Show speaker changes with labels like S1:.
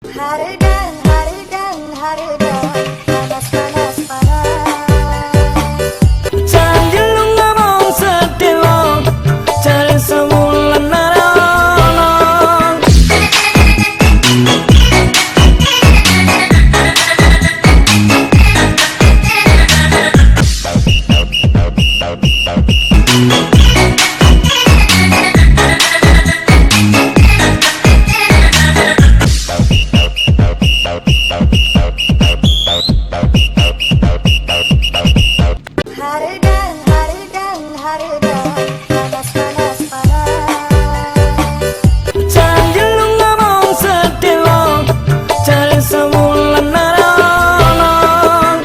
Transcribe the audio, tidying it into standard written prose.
S1: Hardang, hardang, hardang, panas, panas, panas.
S2: Jangan lu ngomong sedih lo, cari sebulan narolong.
S1: Hardang, hardang, hardang, panas, panas, panas.
S2: Jangan lu ngomong sedih lo, cari sebulan narolong.